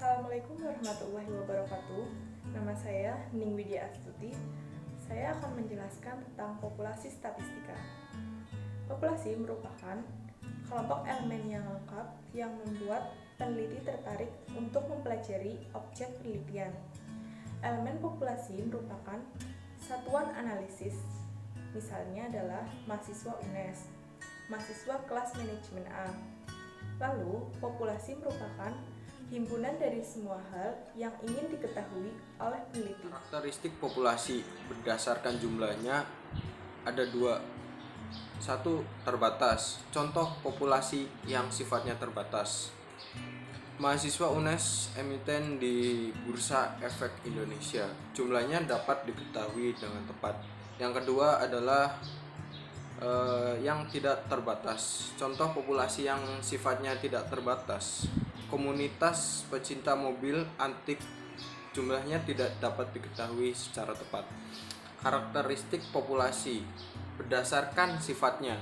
Assalamualaikum warahmatullahi wabarakatuh. Nama saya Ning Widya Astuti. Saya akan menjelaskan tentang populasi statistika. Populasi merupakan kelompok elemen yang lengkap yang membuat peneliti tertarik untuk mempelajari objek penelitian. Elemen populasi merupakan satuan analisis. Misalnya adalah mahasiswa UNES, mahasiswa kelas manajemen A. Lalu, populasi merupakan himpunan dari semua hal yang ingin diketahui oleh peneliti. Karakteristik populasi berdasarkan jumlahnya ada dua. Satu, terbatas. Contoh populasi yang sifatnya terbatas. Mahasiswa UNES emiten di Bursa Efek Indonesia. Jumlahnya dapat diketahui dengan tepat. Yang kedua adalah yang tidak terbatas. Contoh populasi yang sifatnya tidak terbatas. Komunitas pecinta mobil antik, jumlahnya tidak dapat diketahui secara tepat. Karakteristik populasi berdasarkan sifatnya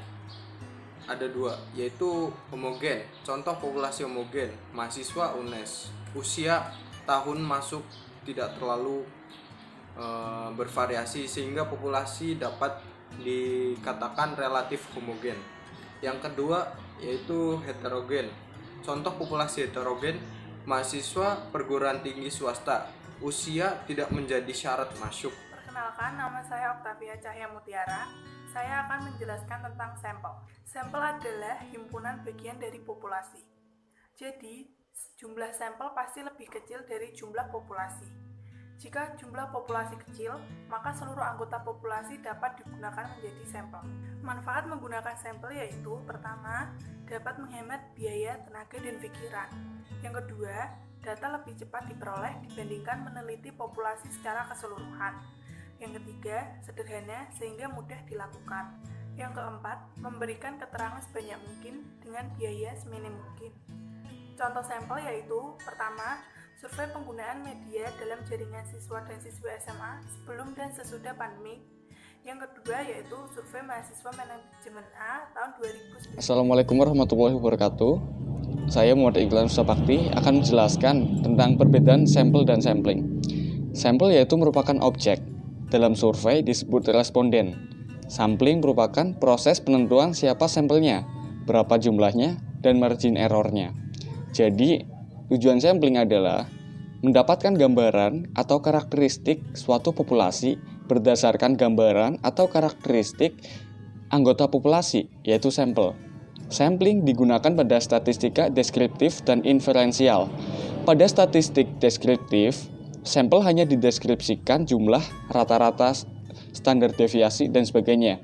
ada dua, yaitu homogen. Contoh populasi homogen, mahasiswa UNES, usia tahun masuk tidak terlalu bervariasi sehingga populasi dapat dikatakan relatif homogen. Yang kedua yaitu heterogen. Contoh populasi heterogen, mahasiswa perguruan tinggi swasta, usia tidak menjadi syarat masuk. Perkenalkan, nama saya Oktavia Cahya Mutiara. Saya akan menjelaskan tentang sampel. Sampel adalah himpunan bagian dari populasi. Jadi, jumlah sampel pasti lebih kecil dari jumlah populasi. Jika jumlah populasi kecil, maka seluruh anggota populasi dapat digunakan menjadi sampel. Manfaat menggunakan sampel yaitu, pertama, dapat menghemat biaya, tenaga, dan pikiran. Yang kedua, data lebih cepat diperoleh dibandingkan meneliti populasi secara keseluruhan. Yang ketiga, sederhana sehingga mudah dilakukan. Yang keempat, memberikan keterangan sebanyak mungkin dengan biaya seminim mungkin. Contoh sampel yaitu, pertama, survei penggunaan media dalam jaringan siswa dan siswi SMA sebelum dan sesudah pandemi. Yang kedua yaitu survei mahasiswa manajemen A tahun 2009. Assalamualaikum warahmatullahi wabarakatuh. Saya Muhammad Iqlan Susapakti akan menjelaskan tentang perbedaan sampel dan sampling. Sampel yaitu merupakan objek. Dalam survei disebut responden. Sampling merupakan proses penentuan siapa sampelnya, berapa jumlahnya, dan margin errornya. Jadi, tujuan sampling adalah mendapatkan gambaran atau karakteristik suatu populasi berdasarkan gambaran atau karakteristik anggota populasi, yaitu sampel. Sampling digunakan pada statistika deskriptif dan inferensial. Pada statistik deskriptif, sampel hanya dideskripsikan jumlah, rata-rata, standar deviasi, dan sebagainya.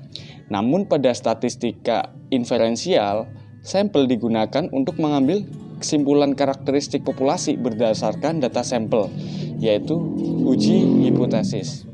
Namun pada statistika inferensial, sampel digunakan untuk mengambil kesimpulan karakteristik populasi berdasarkan data sampel, yaitu uji hipotesis.